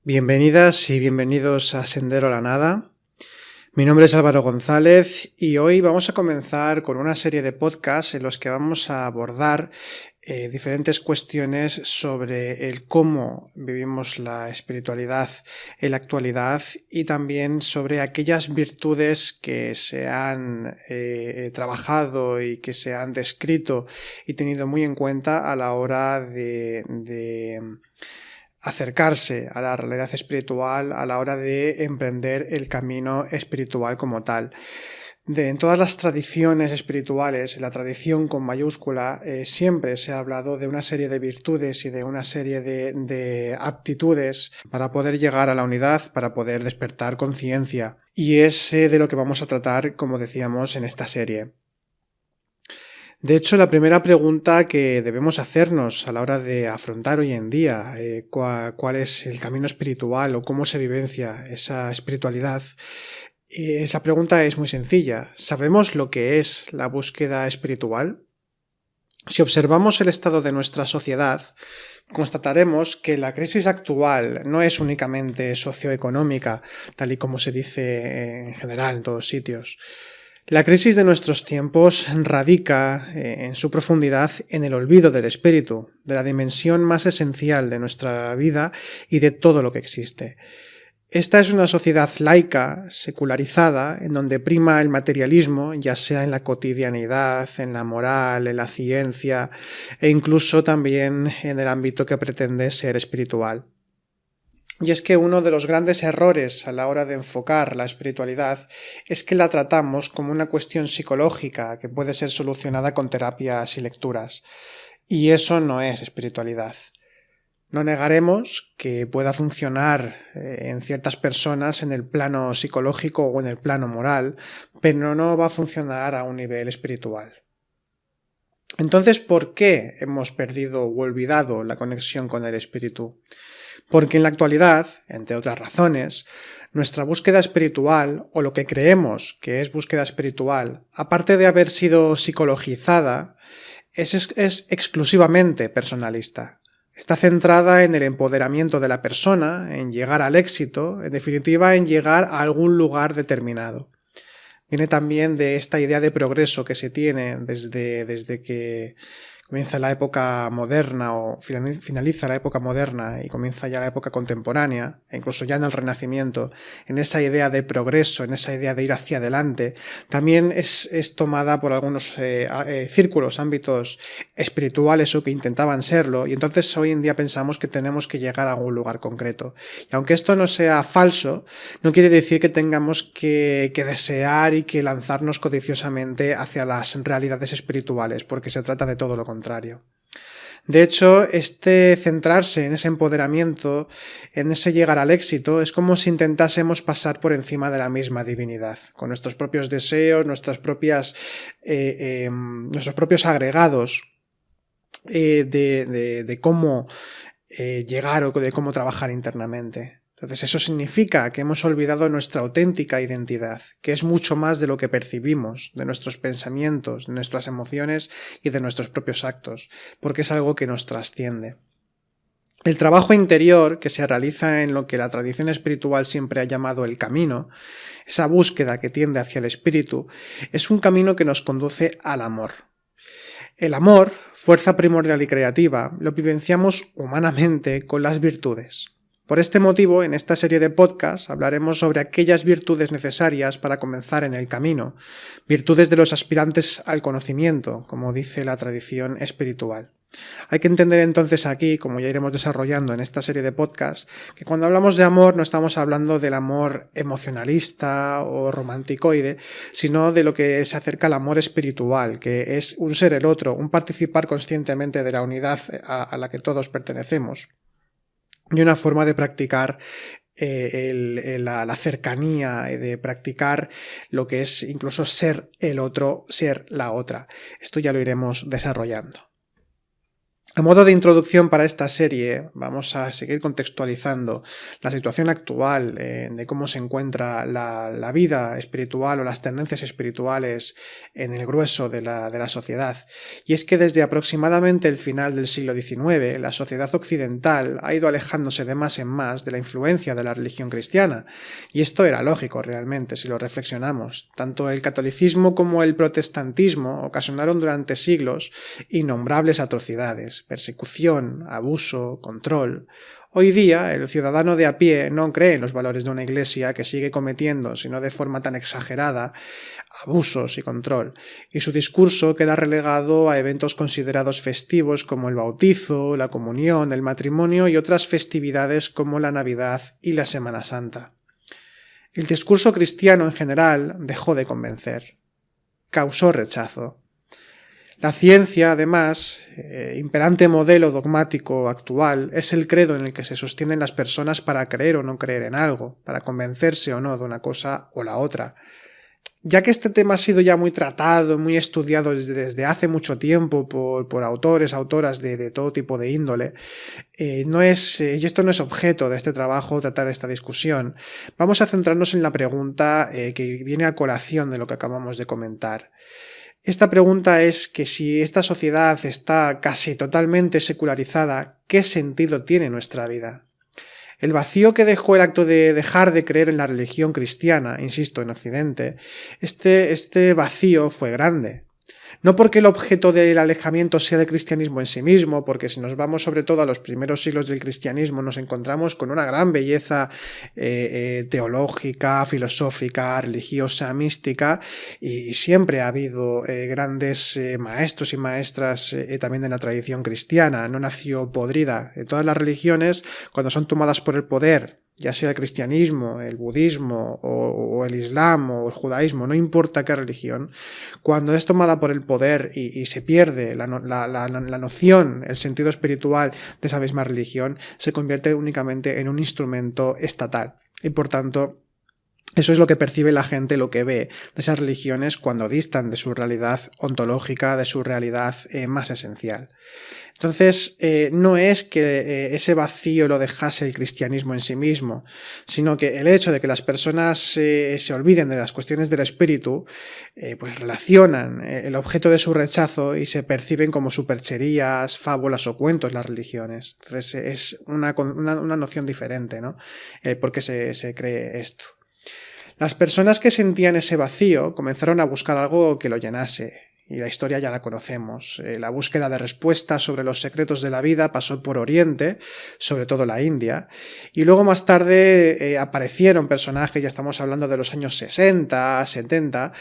Bienvenidas y bienvenidos a Sendero a la Nada. Mi nombre es Álvaro González y hoy vamos a comenzar con una serie de podcasts en los que vamos a abordar diferentes cuestiones sobre el cómo vivimos la espiritualidad en la actualidad y también sobre aquellas virtudes que se han trabajado y que se han descrito y tenido muy en cuenta a la hora de acercarse a la realidad espiritual a la hora de emprender el camino espiritual como tal. En todas las tradiciones espirituales, en la tradición con mayúscula, siempre se ha hablado de una serie de virtudes y de una serie de aptitudes para poder llegar a la unidad, para poder despertar conciencia. Y es de lo que vamos a tratar, como decíamos, en esta serie. De hecho, la primera pregunta que debemos hacernos a la hora de afrontar hoy en día cuál es el camino espiritual o cómo se vivencia esa espiritualidad, la pregunta es muy sencilla. ¿Sabemos lo que es la búsqueda espiritual? Si observamos el estado de nuestra sociedad, constataremos que la crisis actual no es únicamente socioeconómica, tal y como se dice en general en todos sitios. La crisis de nuestros tiempos radica en su profundidad en el olvido del espíritu, de la dimensión más esencial de nuestra vida y de todo lo que existe. Esta es una sociedad laica, secularizada, en donde prima el materialismo, ya sea en la cotidianidad, en la moral, en la ciencia e incluso también en el ámbito que pretende ser espiritual. Y es que uno de los grandes errores a la hora de enfocar la espiritualidad es que la tratamos como una cuestión psicológica que puede ser solucionada con terapias y lecturas. Y eso no es espiritualidad. No negaremos que pueda funcionar en ciertas personas en el plano psicológico o en el plano moral, pero no va a funcionar a un nivel espiritual. Entonces, ¿por qué hemos perdido o olvidado la conexión con el espíritu? Porque en la actualidad, entre otras razones, nuestra búsqueda espiritual, o lo que creemos que es búsqueda espiritual, aparte de haber sido psicologizada, es exclusivamente personalista. Está centrada en el empoderamiento de la persona, en llegar al éxito, en definitiva en llegar a algún lugar determinado. Viene también de esta idea de progreso que se tiene desde que comienza la época moderna o finaliza la época moderna y comienza ya la época contemporánea, e incluso ya en el Renacimiento, en esa idea de progreso, en esa idea de ir hacia adelante, también es tomada por algunos círculos, ámbitos espirituales o que intentaban serlo, y entonces hoy en día pensamos que tenemos que llegar a algún lugar concreto. Y aunque esto no sea falso, no quiere decir que tengamos que desear y que lanzarnos codiciosamente hacia las realidades espirituales, porque se trata de todo lo contrario. De hecho, centrarse en ese empoderamiento, en ese llegar al éxito, es como si intentásemos pasar por encima de la misma divinidad, con nuestros propios deseos, nuestros propios agregados de cómo llegar o de cómo trabajar internamente. Entonces eso significa que hemos olvidado nuestra auténtica identidad, que es mucho más de lo que percibimos, de nuestros pensamientos, de nuestras emociones y de nuestros propios actos, porque es algo que nos trasciende. El trabajo interior que se realiza en lo que la tradición espiritual siempre ha llamado el camino, esa búsqueda que tiende hacia el espíritu, es un camino que nos conduce al amor. El amor, fuerza primordial y creativa, lo vivenciamos humanamente con las virtudes. Por este motivo, en esta serie de podcasts hablaremos sobre aquellas virtudes necesarias para comenzar en el camino, virtudes de los aspirantes al conocimiento, como dice la tradición espiritual. Hay que entender entonces aquí, como ya iremos desarrollando en esta serie de podcasts, que cuando hablamos de amor no estamos hablando del amor emocionalista o romanticoide, sino de lo que se acerca al amor espiritual, que es un ser el otro, un participar conscientemente de la unidad a la que todos pertenecemos. Y una forma de practicar la cercanía, de practicar lo que es incluso ser el otro, ser la otra. Esto ya lo iremos desarrollando. A modo de introducción para esta serie, vamos a seguir contextualizando la situación actual de cómo se encuentra la vida espiritual o las tendencias espirituales en el grueso de la sociedad. Y es que desde aproximadamente el final del siglo XIX, la sociedad occidental ha ido alejándose de más en más de la influencia de la religión cristiana. Y esto era lógico realmente, si lo reflexionamos. Tanto el catolicismo como el protestantismo ocasionaron durante siglos innombrables atrocidades, persecución, abuso, control. Hoy día, el ciudadano de a pie no cree en los valores de una iglesia que sigue cometiendo, sino de forma tan exagerada, abusos y control, y su discurso queda relegado a eventos considerados festivos como el bautizo, la comunión, el matrimonio y otras festividades como la Navidad y la Semana Santa. El discurso cristiano en general dejó de convencer. Causó rechazo. La ciencia, además, imperante modelo dogmático actual, es el credo en el que se sostienen las personas para creer o no creer en algo, para convencerse o no de una cosa o la otra. Ya que este tema ha sido ya muy tratado, muy estudiado desde hace mucho tiempo por autoras de todo tipo de índole, y esto no es objeto de este trabajo tratar esta discusión, vamos a centrarnos en la pregunta que viene a colación de lo que acabamos de comentar. Esta pregunta es que si esta sociedad está casi totalmente secularizada, ¿qué sentido tiene nuestra vida? El vacío que dejó el acto de dejar de creer en la religión cristiana, insisto, en Occidente, este vacío fue grande. No porque el objeto del alejamiento sea el cristianismo en sí mismo, porque si nos vamos sobre todo a los primeros siglos del cristianismo nos encontramos con una gran belleza teológica, filosófica, religiosa, mística, y siempre ha habido grandes maestros y maestras también de la tradición cristiana. No nació podrida. En todas las religiones, cuando son tomadas por el poder, ya sea el cristianismo, el budismo o el islam o el judaísmo, no importa qué religión, cuando es tomada por el poder y se pierde la noción, el sentido espiritual de esa misma religión, se convierte únicamente en un instrumento estatal. Y por tanto, eso es lo que percibe la gente, lo que ve de esas religiones cuando distan de su realidad ontológica, de su realidad más esencial. Entonces, no es que ese vacío lo dejase el cristianismo en sí mismo, sino que el hecho de que las personas se olviden de las cuestiones del espíritu, pues relacionan el objeto de su rechazo y se perciben como supercherías, fábulas o cuentos las religiones. Entonces, es una noción diferente, ¿no? ¿Por qué se cree esto? Las personas que sentían ese vacío comenzaron a buscar algo que lo llenase. Y la historia ya la conocemos. La búsqueda de respuestas sobre los secretos de la vida pasó por Oriente, sobre todo la India, y luego más tarde aparecieron personajes, ya estamos hablando de los años 60, 70,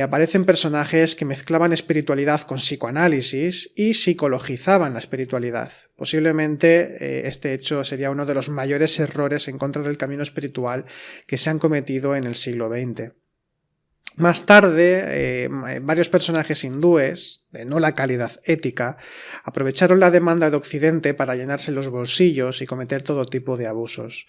aparecen personajes que mezclaban espiritualidad con psicoanálisis y psicologizaban la espiritualidad. Posiblemente este hecho sería uno de los mayores errores en contra del camino espiritual que se han cometido en el siglo XX. Más tarde, varios personajes hindúes, de nula calidad ética, aprovecharon la demanda de Occidente para llenarse los bolsillos y cometer todo tipo de abusos.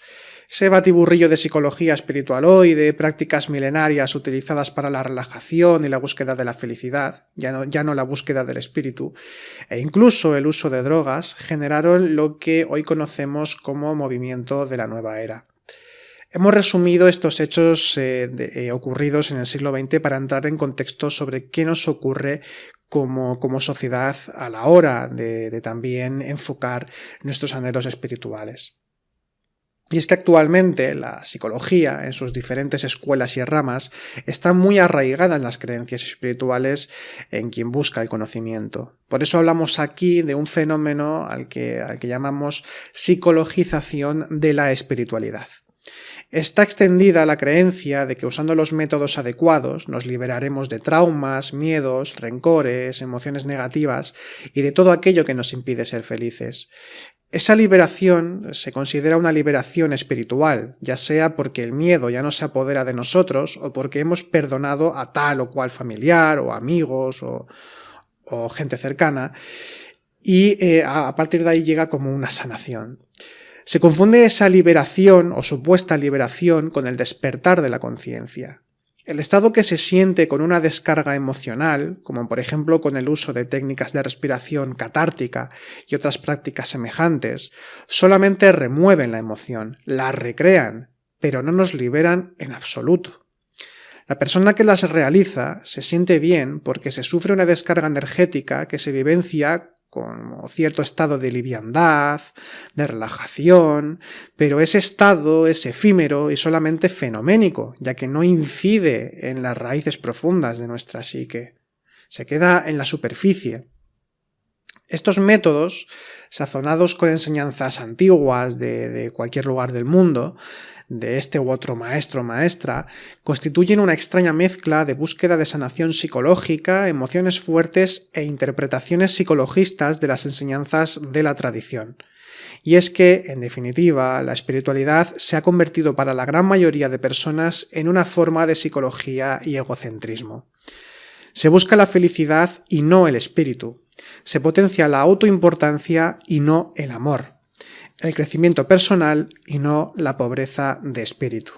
Ese batiburrillo de psicología espiritualoide, prácticas milenarias utilizadas para la relajación y la búsqueda de la felicidad, ya no la búsqueda del espíritu, e incluso el uso de drogas, generaron lo que hoy conocemos como movimiento de la nueva era. Hemos resumido estos hechos ocurridos en el siglo XX para entrar en contexto sobre qué nos ocurre como sociedad a la hora de también enfocar nuestros anhelos espirituales. Y es que actualmente la psicología, en sus diferentes escuelas y ramas, está muy arraigada en las creencias espirituales en quien busca el conocimiento. Por eso hablamos aquí de un fenómeno al que llamamos psicologización de la espiritualidad. Está extendida la creencia de que usando los métodos adecuados nos liberaremos de traumas, miedos, rencores, emociones negativas y de todo aquello que nos impide ser felices. Esa liberación se considera una liberación espiritual, ya sea porque el miedo ya no se apodera de nosotros o porque hemos perdonado a tal o cual familiar o amigos o gente cercana y a partir de ahí llega como una sanación. Se confunde esa liberación o supuesta liberación con el despertar de la conciencia. El estado que se siente con una descarga emocional, como por ejemplo con el uso de técnicas de respiración catártica y otras prácticas semejantes, solamente remueven la emoción, la recrean, pero no nos liberan en absoluto. La persona que las realiza se siente bien porque se sufre una descarga energética que se vivencia con cierto estado de liviandad, de relajación, pero ese estado es efímero y solamente fenoménico, ya que no incide en las raíces profundas de nuestra psique. Se queda en la superficie. Estos métodos, sazonados con enseñanzas antiguas de cualquier lugar del mundo, de este u otro maestro o maestra, constituyen una extraña mezcla de búsqueda de sanación psicológica, emociones fuertes e interpretaciones psicologistas de las enseñanzas de la tradición. Y es que, en definitiva, la espiritualidad se ha convertido para la gran mayoría de personas en una forma de psicología y egocentrismo. Se busca la felicidad y no el espíritu. Se potencia la autoimportancia y no el amor. El crecimiento personal y no la pobreza de espíritu.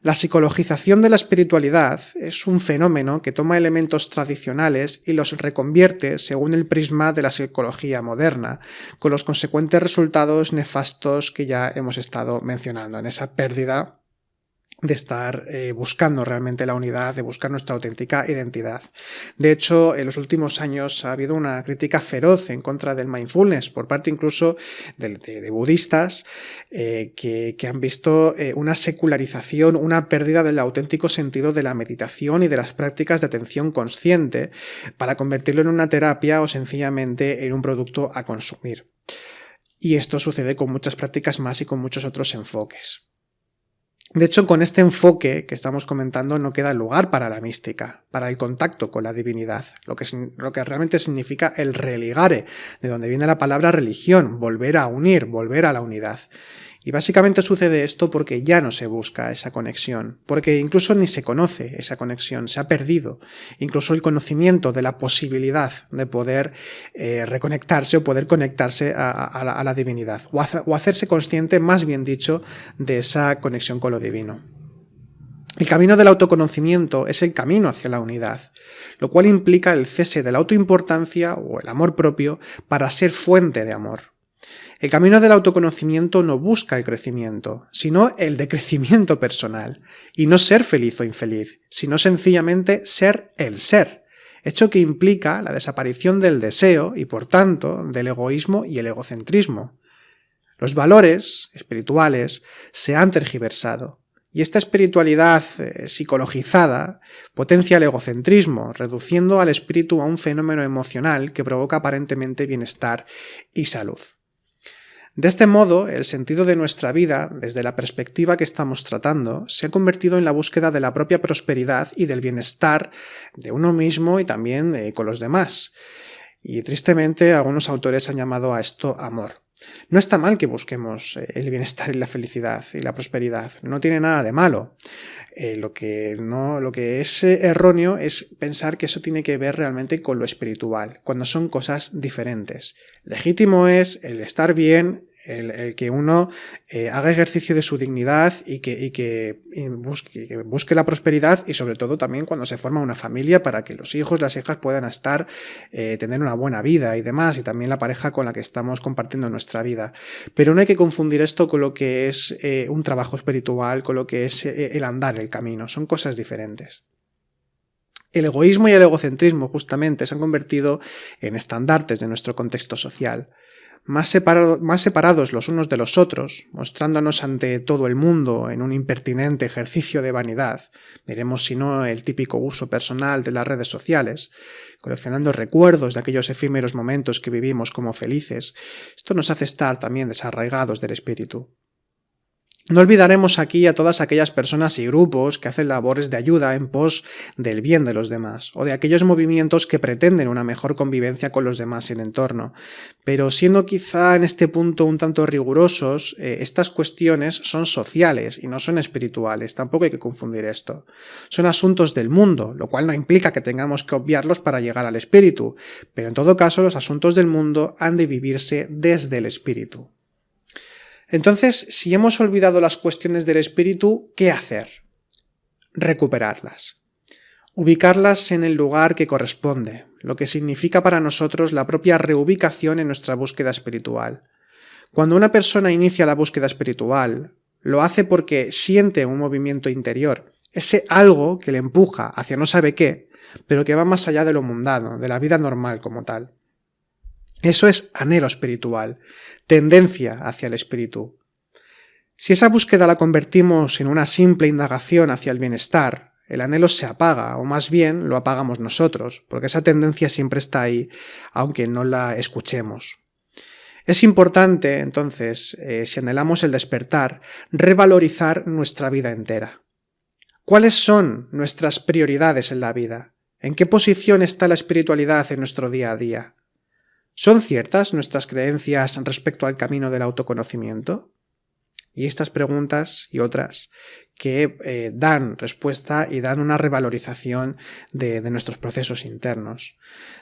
La psicologización de la espiritualidad es un fenómeno que toma elementos tradicionales y los reconvierte según el prisma de la psicología moderna, con los consecuentes resultados nefastos que ya hemos estado mencionando, en esa pérdida de estar buscando realmente la unidad, de buscar nuestra auténtica identidad. De hecho, en los últimos años ha habido una crítica feroz en contra del mindfulness, por parte incluso de budistas que han visto una secularización, una pérdida del auténtico sentido de la meditación y de las prácticas de atención consciente para convertirlo en una terapia o sencillamente en un producto a consumir. Y esto sucede con muchas prácticas más y con muchos otros enfoques. De hecho, con este enfoque que estamos comentando no queda lugar para la mística, para el contacto con la divinidad, lo que realmente significa el religare, de donde viene la palabra religión, volver a unir, volver a la unidad. Y básicamente sucede esto porque ya no se busca esa conexión, porque incluso ni se conoce esa conexión, se ha perdido incluso el conocimiento de la posibilidad de poder reconectarse o poder conectarse a la divinidad, o hacerse consciente, más bien dicho, de esa conexión con lo divino. El camino del autoconocimiento es el camino hacia la unidad, lo cual implica el cese de la autoimportancia o el amor propio para ser fuente de amor. El camino del autoconocimiento no busca el crecimiento, sino el decrecimiento personal, y no ser feliz o infeliz, sino sencillamente ser el ser, hecho que implica la desaparición del deseo y, por tanto, del egoísmo y el egocentrismo. Los valores espirituales se han tergiversado, y esta espiritualidad psicologizada potencia el egocentrismo, reduciendo al espíritu a un fenómeno emocional que provoca aparentemente bienestar y salud. De este modo, el sentido de nuestra vida, desde la perspectiva que estamos tratando, se ha convertido en la búsqueda de la propia prosperidad y del bienestar de uno mismo y también con los demás. Y tristemente, algunos autores han llamado a esto amor. No está mal que busquemos el bienestar y la felicidad y la prosperidad, no tiene nada de malo. Lo que es erróneo es pensar que eso tiene que ver realmente con lo espiritual, cuando son cosas diferentes. Legítimo es el estar bien, el que uno haga ejercicio de su dignidad y que busque la prosperidad, y sobre todo también cuando se forma una familia para que los hijos, las hijas puedan tener una buena vida y demás, y también la pareja con la que estamos compartiendo nuestra vida. Pero no hay que confundir esto con lo que es un trabajo espiritual, con lo que es el andar el camino. Son cosas diferentes. El egoísmo y el egocentrismo justamente se han convertido en estandartes de nuestro contexto social. Más separados los unos de los otros, mostrándonos ante todo el mundo en un impertinente ejercicio de vanidad, veremos si no el típico uso personal de las redes sociales, coleccionando recuerdos de aquellos efímeros momentos que vivimos como felices. Esto nos hace estar también desarraigados del espíritu. No olvidaremos aquí a todas aquellas personas y grupos que hacen labores de ayuda en pos del bien de los demás, o de aquellos movimientos que pretenden una mejor convivencia con los demás y el entorno. Pero siendo quizá en este punto un tanto rigurosos, estas cuestiones son sociales y no son espirituales, tampoco hay que confundir esto. Son asuntos del mundo, lo cual no implica que tengamos que obviarlos para llegar al espíritu, pero en todo caso los asuntos del mundo han de vivirse desde el espíritu. Entonces, si hemos olvidado las cuestiones del espíritu, ¿qué hacer? recuperarlas. Ubicarlas en el lugar que corresponde, lo que significa para nosotros la propia reubicación en nuestra búsqueda espiritual. Cuando una persona inicia la búsqueda espiritual, lo hace porque siente un movimiento interior, ese algo que le empuja hacia no sabe qué, pero que va más allá de lo mundano, de la vida normal como tal. Eso es anhelo espiritual, tendencia hacia el espíritu. Si esa búsqueda la convertimos en una simple indagación hacia el bienestar, el anhelo se apaga, o más bien lo apagamos nosotros, porque esa tendencia siempre está ahí, aunque no la escuchemos. Es importante, entonces, si anhelamos el despertar, revalorizar nuestra vida entera. ¿Cuáles son nuestras prioridades en la vida? ¿En qué posición está la espiritualidad en nuestro día a día? ¿Son ciertas nuestras creencias respecto al camino del autoconocimiento? Y estas preguntas y otras que dan respuesta y dan una revalorización de nuestros procesos internos.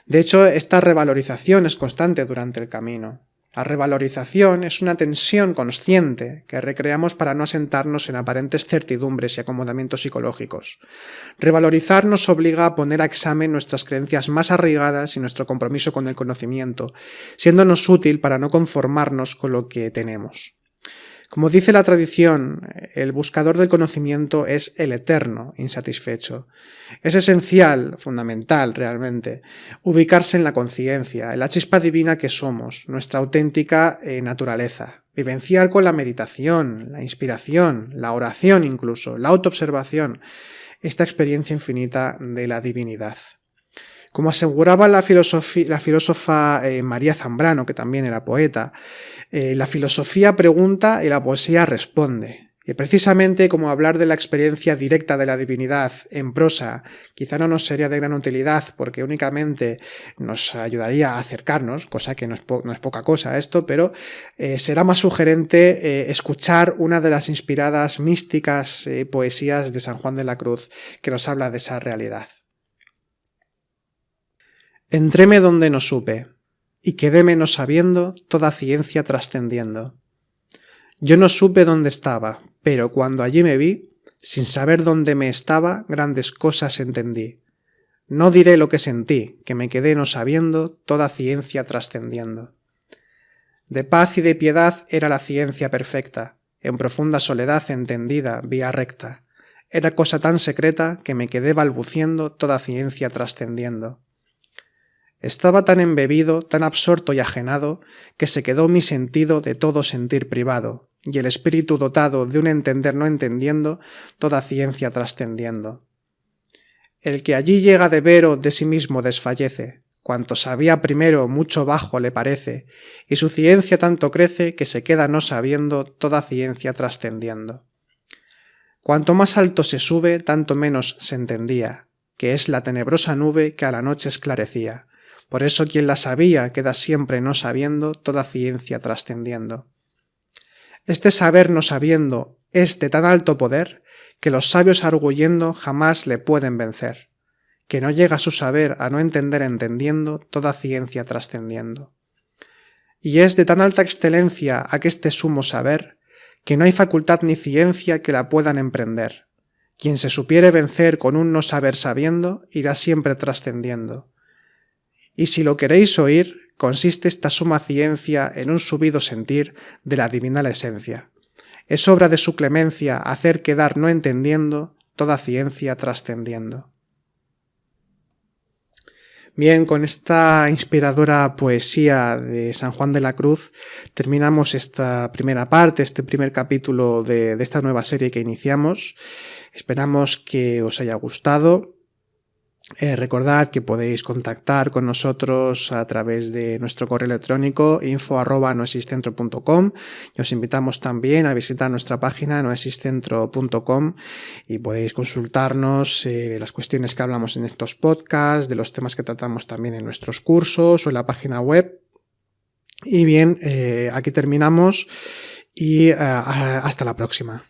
De hecho, esta revalorización es constante durante el camino. La revalorización es una tensión consciente que recreamos para no asentarnos en aparentes certidumbres y acomodamientos psicológicos. Revalorizar nos obliga a poner a examen nuestras creencias más arraigadas y nuestro compromiso con el conocimiento, siéndonos útil para no conformarnos con lo que tenemos. Como dice la tradición, el buscador del conocimiento es el eterno insatisfecho. Es esencial, fundamental realmente, ubicarse en la conciencia, en la chispa divina que somos, nuestra auténtica naturaleza. Vivenciar con la meditación, la inspiración, la oración incluso, la autoobservación, esta experiencia infinita de la divinidad. Como aseguraba la filósofa María Zambrano, que también era poeta, la filosofía pregunta y la poesía responde. Y precisamente como hablar de la experiencia directa de la divinidad en prosa quizá no nos sería de gran utilidad porque únicamente nos ayudaría a acercarnos, cosa que no es poca cosa esto, pero será más sugerente escuchar una de las inspiradas místicas poesías de San Juan de la Cruz que nos habla de esa realidad. Entréme donde no supe, y quedéme no sabiendo toda ciencia trascendiendo. Yo no supe dónde estaba, pero cuando allí me vi, sin saber dónde me estaba, grandes cosas entendí. No diré lo que sentí, que me quedé no sabiendo toda ciencia trascendiendo. De paz y de piedad era la ciencia perfecta, en profunda soledad entendida, vía recta. Era cosa tan secreta que me quedé balbuciendo toda ciencia trascendiendo. Estaba tan embebido, tan absorto y ajenado, que se quedó mi sentido de todo sentir privado, y el espíritu dotado de un entender no entendiendo, toda ciencia trascendiendo. El que allí llega de vero de sí mismo desfallece, cuanto sabía primero mucho bajo le parece, y su ciencia tanto crece que se queda no sabiendo toda ciencia trascendiendo. Cuanto más alto se sube, tanto menos se entendía, que es la tenebrosa nube que a la noche esclarecía. Por eso quien la sabía queda siempre no sabiendo toda ciencia trascendiendo. Este saber no sabiendo es de tan alto poder que los sabios arguyendo jamás le pueden vencer, que no llega su saber a no entender entendiendo toda ciencia trascendiendo. Y es de tan alta excelencia aqueste sumo saber que no hay facultad ni ciencia que la puedan emprender. Quien se supiere vencer con un no saber sabiendo irá siempre trascendiendo. Y si lo queréis oír, consiste esta suma ciencia en un subido sentir de la divina esencia. Es obra de su clemencia hacer quedar no entendiendo toda ciencia trascendiendo. Bien, con esta inspiradora poesía de San Juan de la Cruz terminamos esta primera parte, este primer capítulo de esta nueva serie que iniciamos. Esperamos que os haya gustado. Recordad que podéis contactar con nosotros a través de nuestro correo electrónico info@noexistcentro.com y os invitamos también a visitar nuestra página noexistcentro.com y podéis consultarnos las cuestiones que hablamos en estos podcasts, de los temas que tratamos también en nuestros cursos o en la página web. Y bien, aquí terminamos y hasta la próxima.